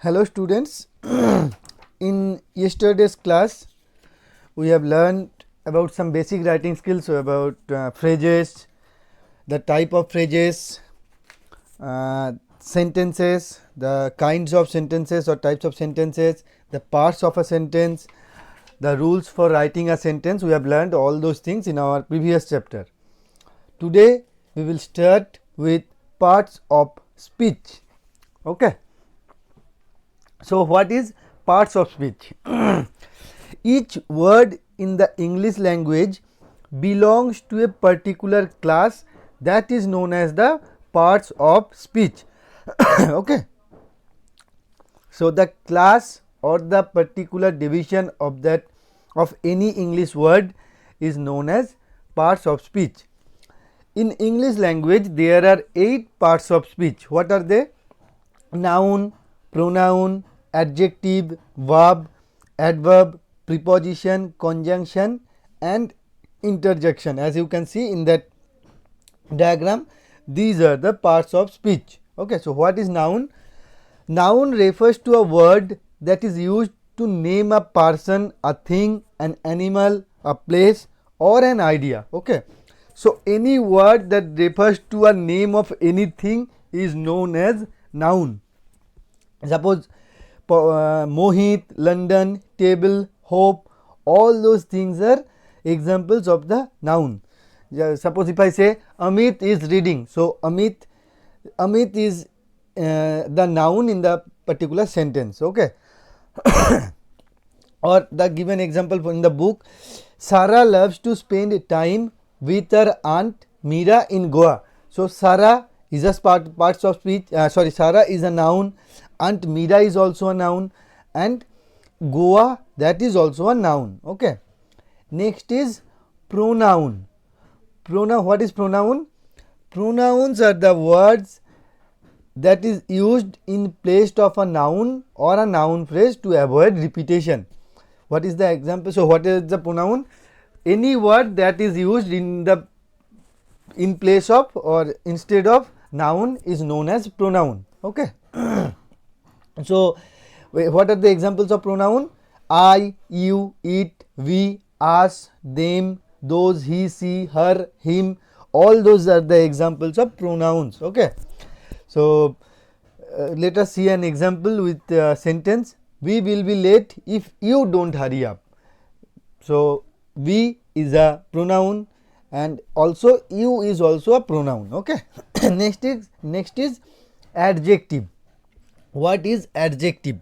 Hello students, in yesterday's class we have learned about some basic writing skills, so about phrases, the type of phrases, sentences, the kinds of sentences or types of sentences, the parts of a sentence, the rules for writing a sentence. We have learned all those things in our previous chapter. Today we will start with parts of speech. Okay. So, what is parts of speech? Each word in the English language belongs to a particular class that is known as the parts of speech. Okay. So, the class or the particular division of any English word is known as parts of speech. In English language there are 8 parts of speech. What are they? Noun, pronoun, adjective, verb, adverb, preposition, conjunction and interjection. As you can see in that diagram, these are the parts of speech. Okay, so what is noun? Noun refers to a word that is used to name a person, a thing, an animal, a place or an idea. Okay, so any word that refers to a name of anything is known as noun. Suppose Mohit, London, table, hope, all those things are examples of the noun. Suppose if I say Amit is reading, so Amit is the noun in the particular sentence. Okay. Or the given example in the book, Sarah loves to spend time with her aunt Mira in Goa. So Sarah is a parts of speech. Sarah is a noun. Aunt Mira is also a noun, and Goa, that is also a noun. Okay. Next is pronoun. What is pronoun? Pronouns are the words that is used in place of a noun or a noun phrase to avoid repetition. What is the example? So what is the pronoun? Any word that is used in place of or instead of noun is known as pronoun. Okay. So what are the examples of pronoun? I, you, it, we, us, them, those, he, she, her, him, all those are the examples of pronouns. Okay. So let us see an example with sentence. We will be late if you don't hurry up. So we is a pronoun and also you is also a pronoun. Okay. next is adjective. What is adjective?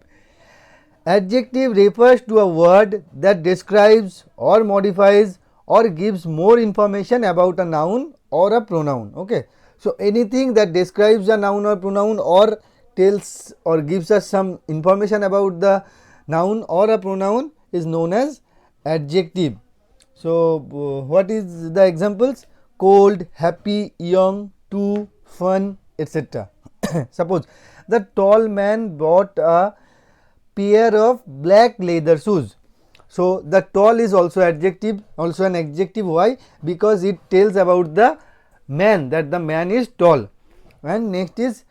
Adjective refers to a word that describes or modifies or gives more information about a noun or a pronoun. Okay. So anything that describes a noun or pronoun or tells or gives us some information about the noun or a pronoun is known as adjective. So what is the examples? Cold, happy, young, too, fun, etc. Suppose the tall man bought a pair of black leather shoes. So the tall is also adjective, also an adjective. Why? Because it tells about the man, that the man is tall. And next is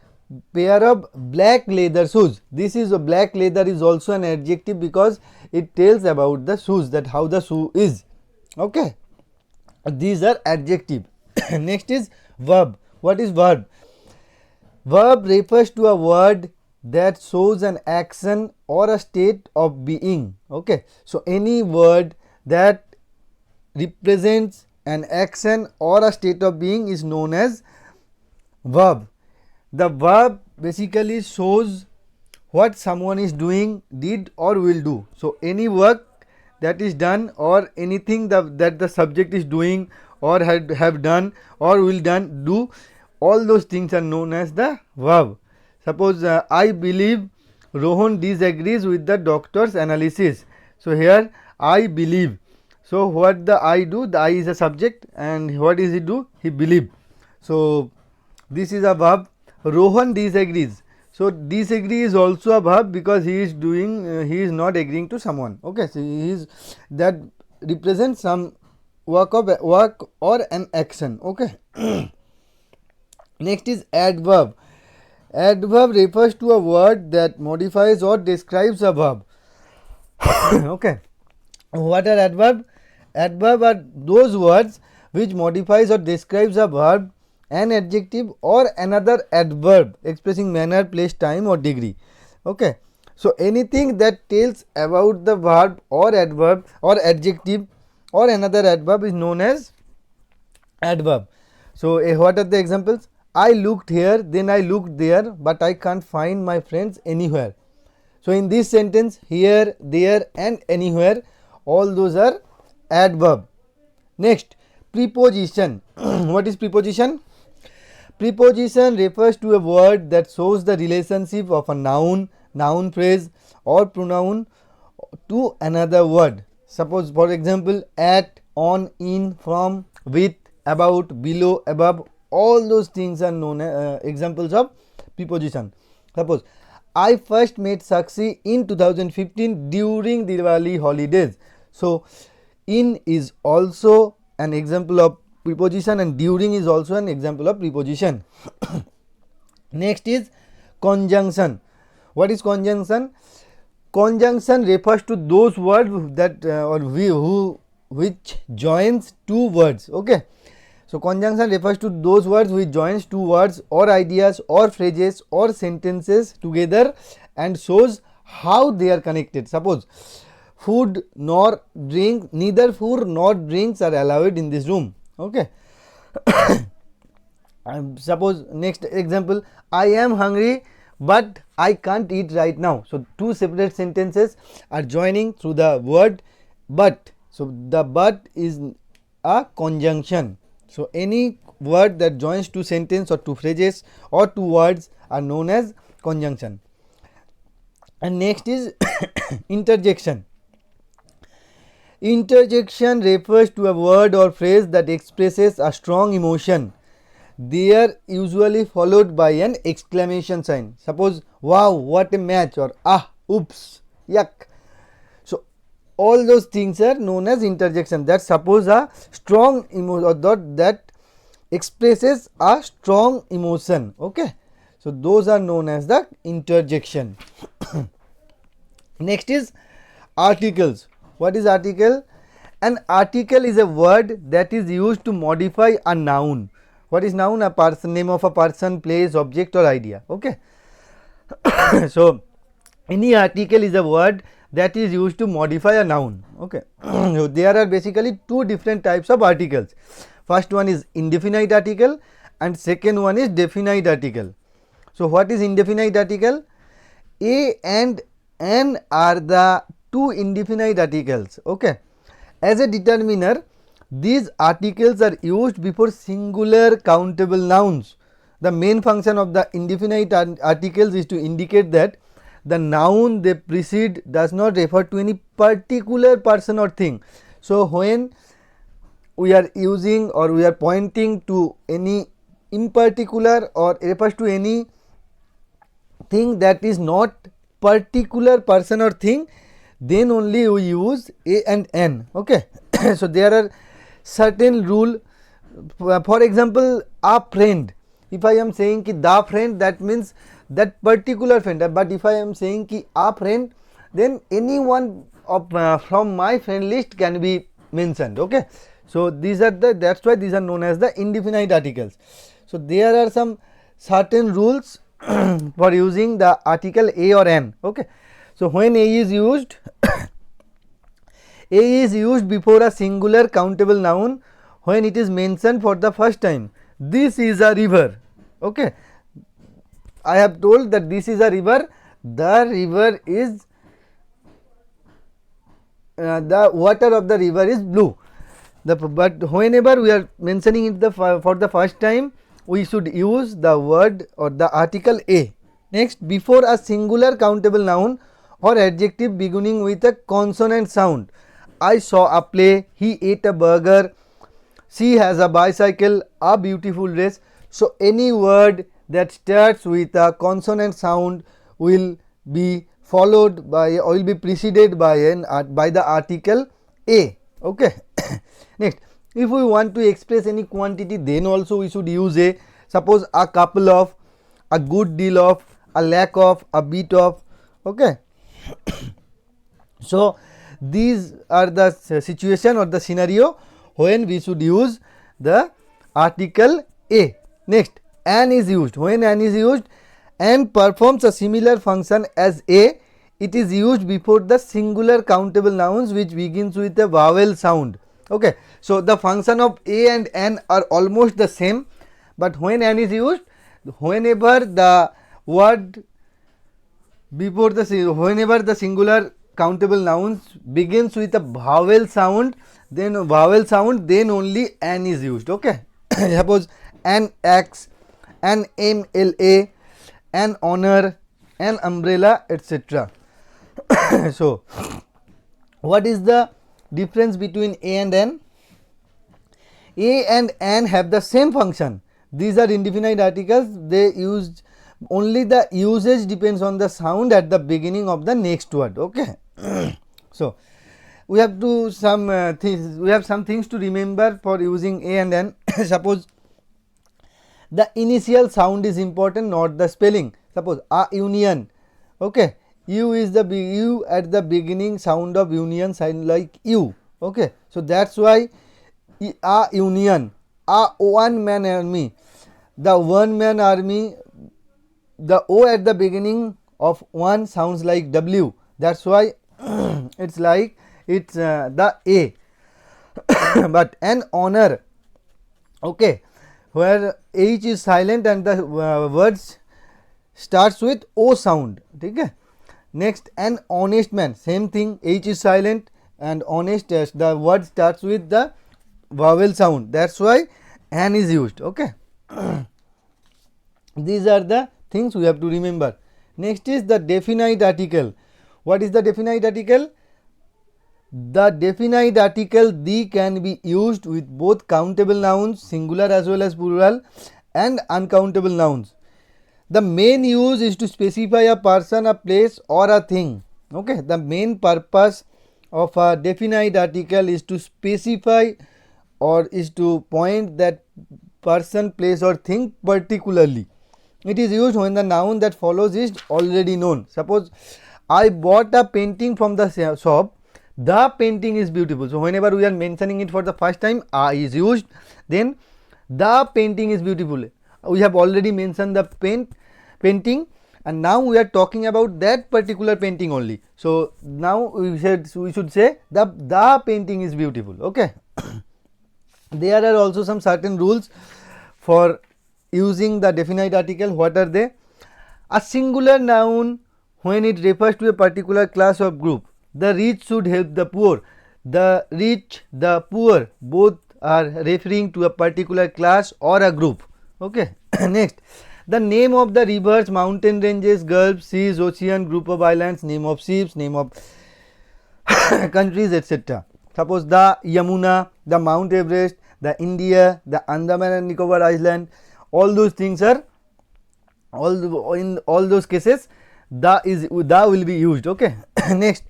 pair of black leather shoes. This is a black leather is also an adjective because it tells about the shoes, that how the shoe is. Okay, these are adjective. Next is verb. What is verb? Verb refers to a word that shows an action or a state of being. Okay, so any word that represents an action or a state of being is known as verb. The verb basically shows what someone is doing, did or will do. So any work that is done or anything that the subject is doing or have done or will do, all those things are known as the verb. Suppose I believe Rohan disagrees with the doctor's analysis. So here I believe. So what the I do? The I is a subject and what does he do? He believe. So this is a verb. Rohan disagrees. So disagree is also a verb because he is doing he is not agreeing to someone. Okay, so he is that represents some work or an action. Okay. Next is adverb. Adverb refers to a word that modifies or describes a verb. Okay. What are adverb? Adverb are those words which modifies or describes a verb, an adjective or another adverb expressing manner, place, time or degree. Okay. So anything that tells about the verb or adverb or adjective or another adverb is known as adverb. So what are the examples? I looked here, then I looked there, but I can't find my friends anywhere. So in this sentence, here, there and anywhere, all those are adverb. Next, preposition. What is preposition? Preposition refers to a word that shows the relationship of a noun, noun phrase or pronoun to another word. Suppose for example, at, on, in, from, with, about, below, above, all those things are known as examples of preposition. Suppose I first met Sakshi in 2015 during Diwali holidays. So in is also an example of preposition and during is also an example of preposition. Next is conjunction. What is conjunction? Conjunction refers to those words that which joins two words. Okay. So conjunction refers to those words which joins two words or ideas or phrases or sentences together and shows how they are connected. Suppose food nor drink, neither food nor drinks are allowed in this room. Okay. Suppose next example, I am hungry but I can't eat right now. So two separate sentences are joining through the word but. So the but is a conjunction. So any word that joins two sentences or two phrases or two words are known as conjunction. And next is interjection. Interjection refers to a word or phrase that expresses a strong emotion. They are usually followed by an exclamation sign. Suppose wow, what a match, or ah, oops, yuck. So all those things are known as interjection, that suppose a strong emotion or that expresses a strong emotion. Okay. So those are known as the interjection. Next is articles. What is article? An article is a word that is used to modify a noun. What is noun? A person, name of a person, place, object or idea. Okay. So any article is a word that is used to modify a noun. Okay. So there are basically two different types of articles. First one is indefinite article and second one is definite article. So what is indefinite article? A and N are the two indefinite articles. Okay. As a determiner, these articles are used before singular countable nouns. The main function of the indefinite articles is to indicate that the noun they precede does not refer to any particular person or thing. So when we are using or we are pointing to any in particular or refers to any thing that is not particular person or thing, then only we use A and N. Okay. So there are certain rule. For example, a friend, if I am saying ki the friend, that means that particular friend, but if I am saying ki a friend, then anyone of from my friend list can be mentioned. Okay. So these are the, that's why these are known as the indefinite articles. So there are some certain rules for using the article A or N. Okay. So when A is used A is used before a singular countable noun when it is mentioned for the first time. This is a river. Okay. I have told that this is a river. The river is the water of the river is blue. But whenever we are mentioning it for the first time, we should use the word or the article A. Next, before a singular countable noun or adjective beginning with a consonant sound. I saw a play, he ate a burger, she has a bicycle, a beautiful dress. So any word that starts with a consonant sound will be followed by or will be preceded by the article A. Okay. Next, if we want to express any quantity, then also we should use A. Suppose a couple of, a good deal of, a lack of, a bit of. Okay. So these are the situation or the scenario when we should use the article a. Next, an is used. When an is used, an performs a similar function as a. It is used before the singular countable nouns which begins with a vowel sound. Okay. So the function of a and an are almost the same, but when an is used, whenever the word before the whenever the singular countable nouns begins with a vowel sound, then only an is used. Okay. Suppose an axe, an MLA, an honor, an umbrella, etc. So what is the difference between a and an? A and an have the same function. These are indefinite articles. They use only the usage depends on the sound at the beginning of the next word. Okay. So we have to some things, we have some things to remember for using a and an. Suppose the initial sound is important, not the spelling. Suppose a union. Okay. U is the U at the beginning, sound of union sound like U. Okay. So that's why a union, a one man army, the one man army, the O at the beginning of one sounds like W. That's why it's like it's the A. But an honor, okay, where H is silent and the words starts with O sound. Okay. Next, an honest man, same thing, H is silent and honest, the word starts with the vowel sound. That's why an is used. Okay. These are the things we have to remember. Next is the definite article. What is the definite article? The definite article the can be used with both countable nouns, singular as well as plural, and uncountable nouns. The main use is to specify a person, a place, or a thing. Okay. The main purpose of a definite article is to specify or is to point that person, place, or thing particularly. It is used when the noun that follows is already known. Suppose I bought a painting from the shop. The painting is beautiful. So whenever we are mentioning it for the first time, a is used. Then the painting is beautiful. We have already mentioned the painting, and now we are talking about that particular painting only. So now we should say the painting is beautiful. Okay. There are also some certain rules for using the definite article. What are they? A singular noun when it refers to a particular class or group. The rich should help the poor. The rich, the poor, both are referring to a particular class or a group. Okay. Next, the name of the rivers, mountain ranges, gulfs, seas, ocean, group of islands, name of ships, name of countries, etc. Suppose the Yamuna, the Mount Everest, the India, the Andaman and Nicobar Island, all those things are in all those cases the will be used. Okay. Next,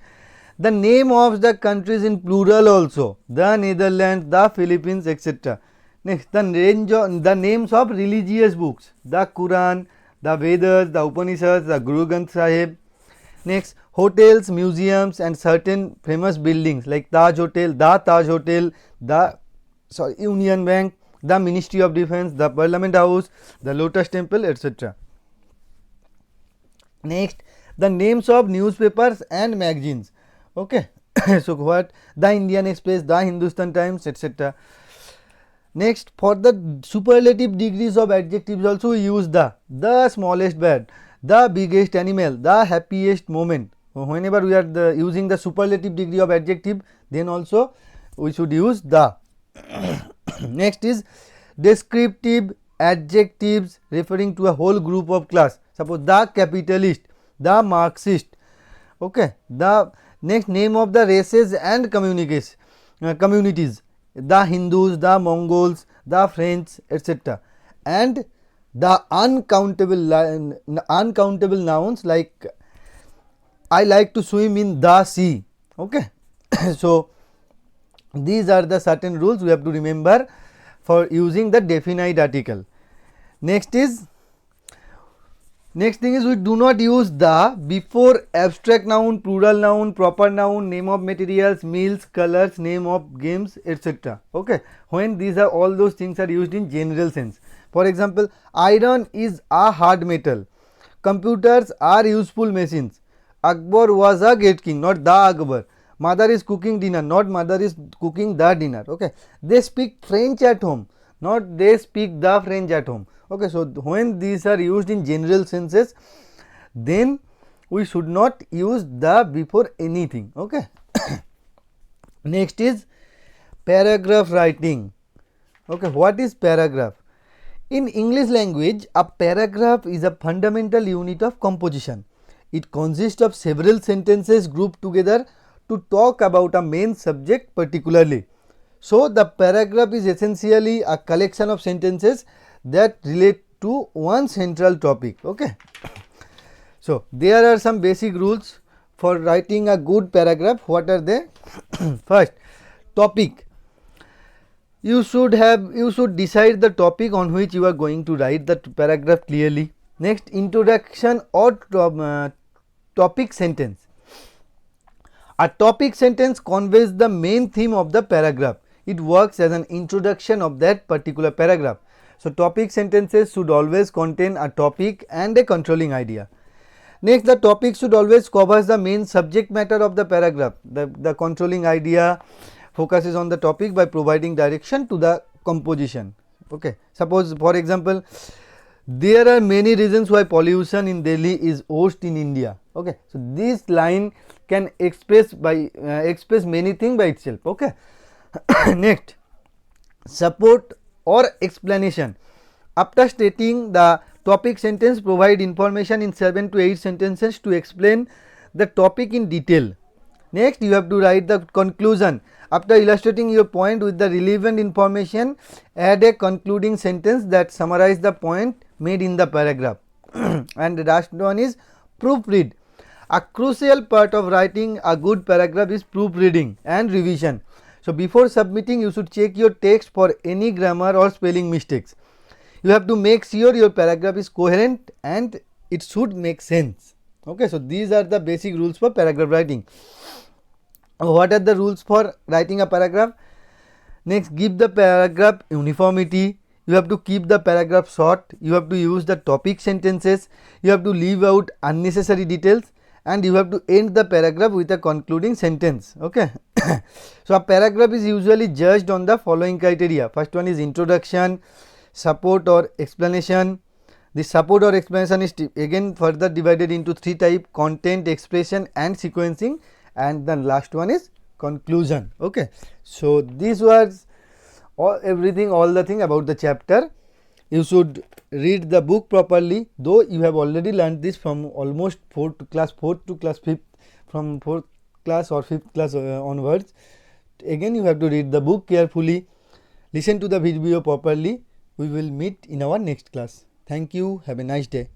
the name of the countries in plural also, the Netherlands, the Philippines, etc. Next, the names of religious books, the Quran, the Vedas, the Upanishads, the Guru Granth Sahib. Next, hotels, museums, and certain famous buildings like Taj Hotel, the Union Bank, the Ministry of Defence, the Parliament House, the Lotus Temple, etc. Next, the names of newspapers and magazines. Okay. So what? The Indian Express, the Hindustan Times, etc. Next, for the superlative degrees of adjectives also we use the smallest bird, the biggest animal, the happiest moment. Whenever we are using the superlative degree of adjective, then also we should use the. Next is descriptive adjectives referring to a whole group of class. Suppose the capitalist, the Marxist. Okay. The next, name of the races and communities, the Hindus, the Mongols, the French, etc. And the uncountable nouns like I like to swim in the sea. Okay. So these are the certain rules we have to remember for using the definite article. Next is Next thing is we do not use the before abstract noun, plural noun, proper noun, name of materials, meals, colors, name of games, etc. Okay, when these are all those things are used in general sense. For example, iron is a hard metal. Computers are useful machines. Akbar was a great king, not the Akbar. Mother is cooking dinner, not mother is cooking the dinner. Okay, they speak French at home, not they speak the French at home. Okay, so when these are used in general senses, then we should not use the before anything. Okay. Next is paragraph writing. Okay, what is paragraph? In English language, a paragraph is a fundamental unit of composition. It consists of several sentences grouped together to talk about a main subject particularly. So, the paragraph is essentially a collection of sentences that relate to one central topic. Okay. So, there are some basic rules for writing a good paragraph. What are they? First, topic. You should decide the topic on which you are going to write the paragraph clearly. Next, introduction or topic sentence. A topic sentence conveys the main theme of the paragraph. It works as an introduction of that particular paragraph. So, topic sentences should always contain a topic and a controlling idea. Next, the topic should always cover the main subject matter of the paragraph. The controlling idea focuses on the topic by providing direction to the composition. Okay. Suppose, for example, there are many reasons why pollution in Delhi is worst in India. Okay. So, this line can express many things by itself. Okay. Next, support or explanation. After stating the topic sentence, provide information in 7 to 8 sentences to explain the topic in detail. Next, you have to write the conclusion. After illustrating your point with the relevant information, add a concluding sentence that summarizes the point made in the paragraph. And the last one is proofread. A crucial part of writing a good paragraph is proofreading and revision. So, before submitting, you should check your text for any grammar or spelling mistakes. You have to make sure your paragraph is coherent and it should make sense. Okay, so these are the basic rules for paragraph writing. What are the rules for writing a paragraph? Next, give the paragraph uniformity. You have to keep the paragraph short. You have to use the topic sentences. You have to leave out unnecessary details, and you have to end the paragraph with a concluding sentence. Okay. So, a paragraph is usually judged on the following criteria. First one is introduction, support or explanation. The support or explanation is again further divided into 3 types: content, expression and sequencing, and the last one is conclusion. Okay. So, this was all the thing about the chapter. You should read the book properly, though you have already learned this from almost class 4th to class 5th, from 4th class or 5th class onwards. Again, you have to read the book carefully, listen to the video properly. We will meet in our next class. Thank you. Have a nice day.